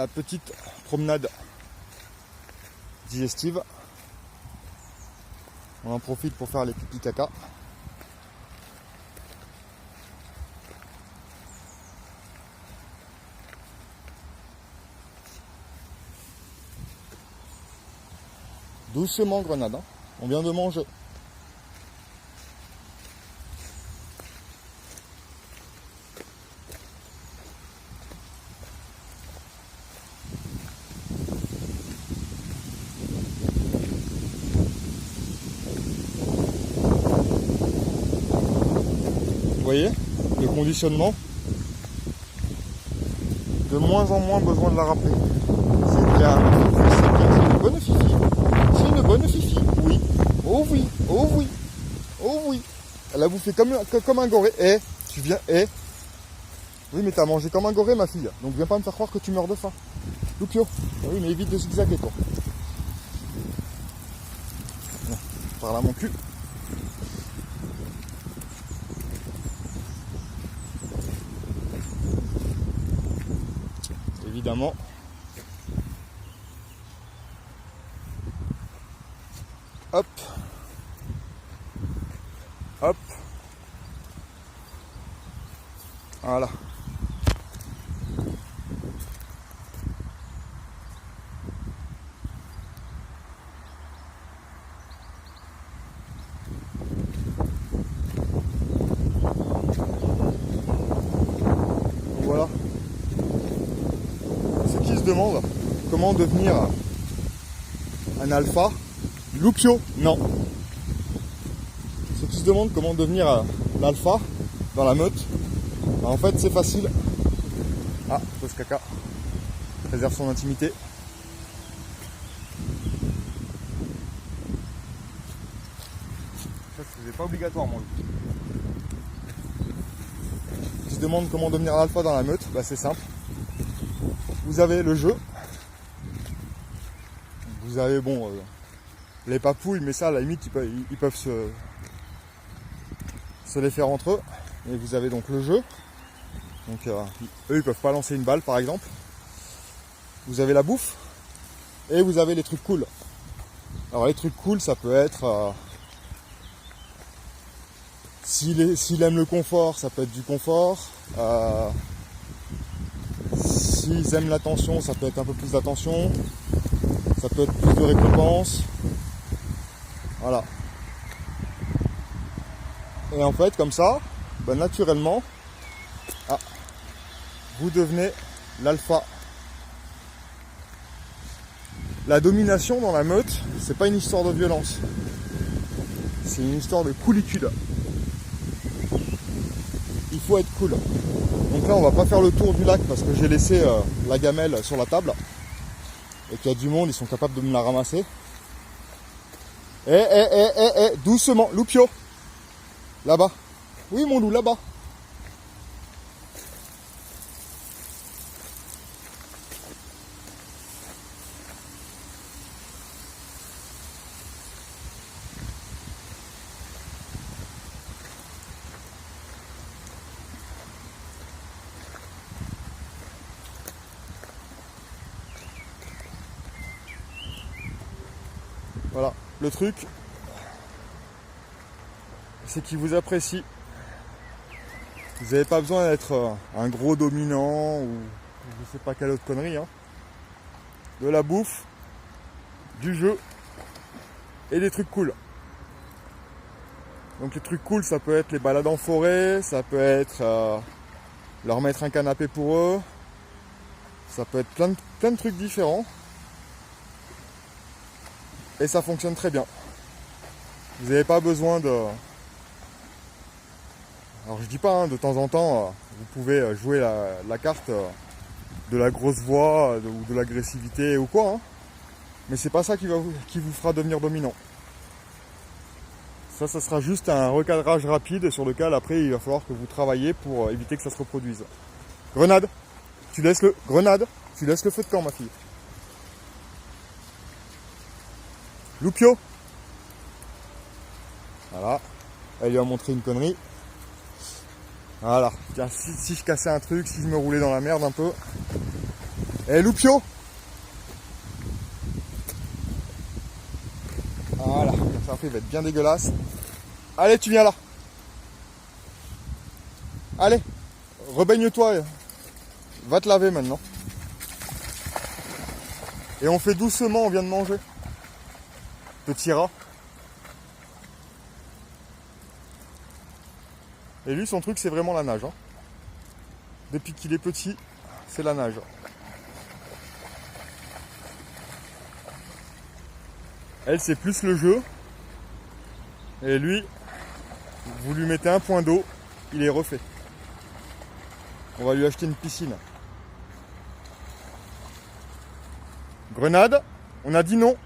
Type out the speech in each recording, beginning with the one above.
la petite promenade digestive. On en profite pour faire les pipis caca. Doucement Grenade, hein. On vient de manger. Vous voyez, le conditionnement, de moins en moins besoin de la rappeler. C'est bien, c'est une bonne fifi. C'est une bonne fifi, oui. Oh oui, oh oui, oh oui. Elle a bouffé comme un goré. Eh, tu viens, eh. Oui, mais t'as mangé comme un goré, ma fille. Donc viens pas me faire croire que tu meurs de faim. Loupio. Oui, mais évite de zigzaguer, toi. Par là, mon cul. Évidemment. Hop. Hop. Voilà. Voilà. Ceux qui se demandent comment devenir un alpha, Loupio, non. Ceux qui se demandent comment devenir l'alpha dans la meute, bah en fait c'est facile. Ah, pose caca. Préserve son intimité. Ça c'est pas obligatoire mon loup. Ceux qui se demandent comment devenir l'alpha dans la meute, bah c'est simple. Vous avez le jeu. Vous avez bon les papouilles, mais ça à la limite ils peuvent se les faire entre eux. Et vous avez donc le jeu. Donc eux ils peuvent pas lancer une balle par exemple. Vous avez la bouffe. Et vous avez les trucs cool. Alors les trucs cool ça peut être s'il aime le confort, ça peut être du confort. S'ils aiment l'attention, ça peut être un peu plus d'attention. Ça peut être plus de récompenses. Voilà. Et en fait, comme ça, bah, naturellement, vous devenez l'alpha. La domination dans la meute, c'est pas une histoire de violence. C'est une histoire de coolitude. Il faut être cool. Donc là, on va pas faire le tour du lac parce que j'ai laissé la gamelle sur la table. Et qu'il y a du monde, ils sont capables de me la ramasser. Doucement, Loupio. Là-bas. Oui, mon loup, là-bas. Voilà, le truc, c'est qu'il vous apprécie. Vous n'avez pas besoin d'être un gros dominant ou je sais pas quelle autre connerie. Hein. De la bouffe, du jeu et des trucs cool. Donc les trucs cool, ça peut être les balades en forêt, ça peut être leur mettre un canapé pour eux, ça peut être plein de trucs différents. Et ça fonctionne très bien. Vous n'avez pas besoin de... Alors je dis pas, hein, de temps en temps, vous pouvez jouer la carte de la grosse voix ou de l'agressivité ou quoi. Hein. Mais c'est pas ça qui vous fera devenir dominant. Ça sera juste un recadrage rapide sur lequel après il va falloir que vous travaillez pour éviter que ça se reproduise. Grenade, tu laisses le feu de camp, ma fille. Loupio. Voilà. Elle lui a montré une connerie. Voilà. Si je cassais un truc, si je me roulais dans la merde un peu, Eh Loupio. Voilà, ça après il va être bien dégueulasse. Allez, tu viens là. Allez, rebaigne-toi. Va te laver maintenant. Et on fait doucement, on vient de manger. Petit rat. Et lui, son truc, c'est vraiment la nage. Hein. Depuis qu'il est petit, c'est la nage. Elle, c'est plus le jeu. Et lui, vous lui mettez un point d'eau, il est refait. On va lui acheter une piscine. Grenade, on a dit non.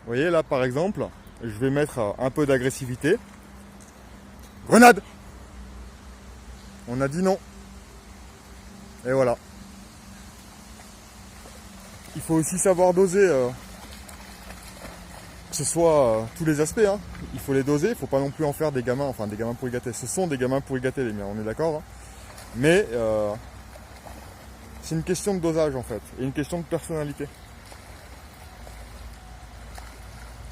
Vous voyez là par exemple, je vais mettre un peu d'agressivité. Grenade! On a dit non. Et voilà. Il faut aussi savoir doser, que ce soit tous les aspects. Hein. Il faut les doser, il ne faut pas non plus en faire des gamins, enfin des gamins pour y gâter. Ce sont des gamins pour y gâter les miens, on est d'accord. Hein. Mais c'est une question de dosage en fait, et une question de personnalité.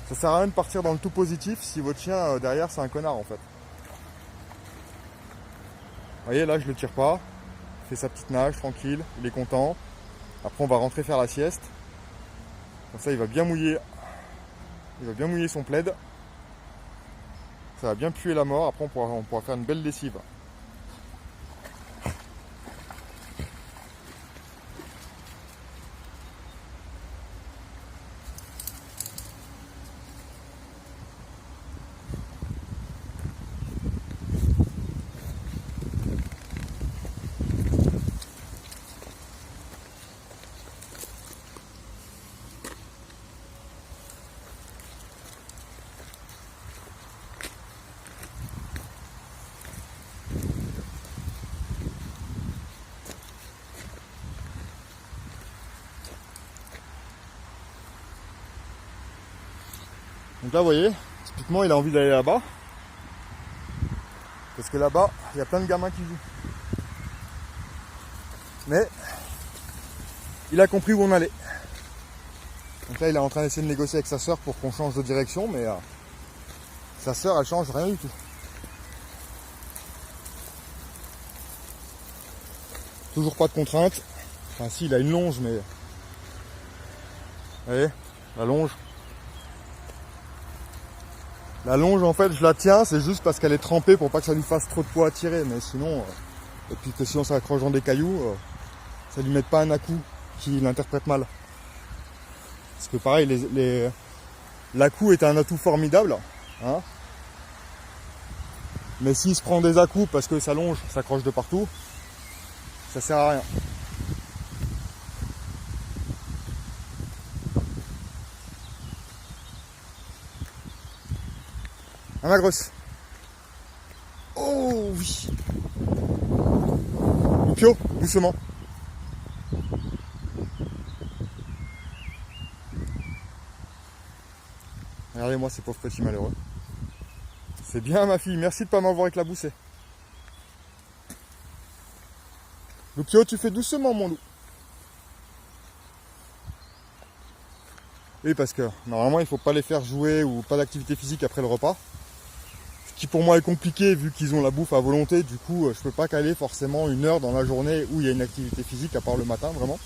Ça sert à rien de partir dans le tout positif si votre chien derrière c'est un connard en fait. Vous voyez là je le tire pas, il fait sa petite nage tranquille, il est content. Après on va rentrer faire la sieste. Comme ça il va bien mouiller son plaid. Ça va bien puer la mort, après on pourra faire une belle lessive. Donc là, vous voyez, typiquement, il a envie d'aller là-bas. Parce que là-bas, il y a plein de gamins qui jouent. Mais, il a compris où on allait. Donc là, il est en train d'essayer de négocier avec sa sœur pour qu'on change de direction, mais sa sœur, elle change rien du tout. Toujours pas de contrainte. Enfin, si, il a une longe, mais... Vous voyez, la longe. La longe, en fait, je la tiens, c'est juste parce qu'elle est trempée pour pas que ça lui fasse trop de poids à tirer. Mais sinon, et puis que si on s'accroche dans des cailloux, ça lui mette pas un à-coup qui l'interprète mal. Parce que pareil, l'à-coup est un atout formidable. Hein, mais s'il se prend des à-coups parce que sa longe s'accroche de partout, ça sert à rien. Hein, ma grosse? Oh oui. Loupio, doucement. Regardez-moi ces pauvres petits malheureux. C'est bien ma fille, merci de pas m'avoir éclaboussé. Loupio, tu fais doucement mon loup. Oui, parce que normalement il ne faut pas les faire jouer ou pas d'activité physique après le repas. Ce qui pour moi est compliqué vu qu'ils ont la bouffe à volonté, du coup je peux pas caler forcément une heure dans la journée où il y a une activité physique à part le matin vraiment.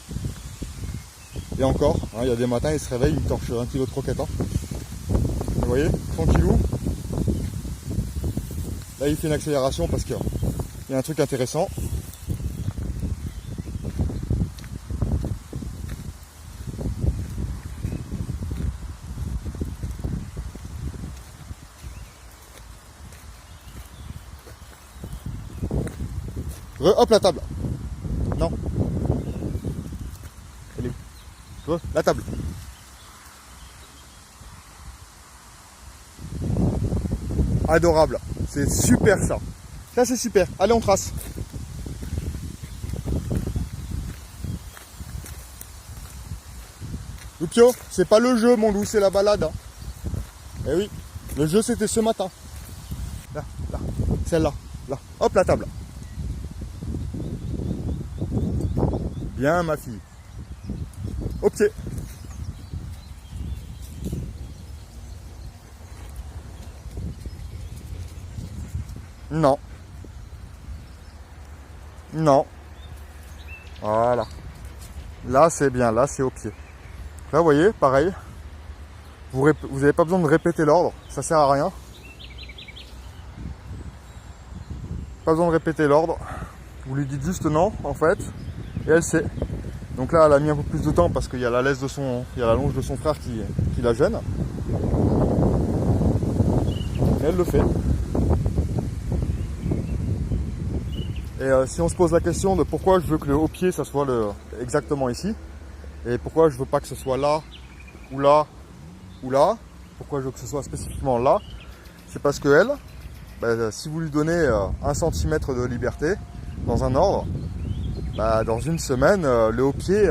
Et encore, hein, il y a des matins ils se réveillent, ils torchent 1 kilo de croquettes. Hein. Vous voyez, tranquillou. Là il fait une accélération parce qu'il y a un truc intéressant. Hop la table. Non. Elle est où? La table. Adorable. C'est super ça. Ça c'est super. Allez on trace. Loupio, c'est pas le jeu mon loup, c'est la balade. Hein. Eh oui. Le jeu c'était ce matin. Là, là. Celle-là. Là. Hop la table. Bien, ma fille. Au pied. Non. Non. Voilà. Là, c'est bien. Là, c'est au pied. Là, vous voyez, pareil. Vous n'avez pas besoin de répéter l'ordre. Ça sert à rien. Pas besoin de répéter l'ordre. Vous lui dites juste non, en fait. Et elle sait. Donc là, elle a mis un peu plus de temps parce qu'il y a la laisse de son, il y a la longe de son frère qui la gêne. Et elle le fait. Et si on se pose la question de pourquoi je veux que le haut pied, ça soit exactement ici, et pourquoi je veux pas que ce soit là, ou là, ou là, pourquoi je veux que ce soit spécifiquement là, c'est parce que elle, bah, si vous lui donnez 1 cm de liberté dans un ordre, bah, dans une semaine, le haut pied,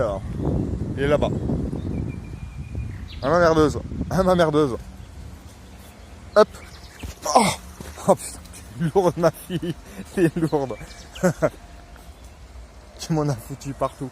il est là-bas. À ma merdeuse. À ma merdeuse. Hop. Oh, oh putain, t'es lourde ma fille. T'es lourde. Tu m'en as foutu partout.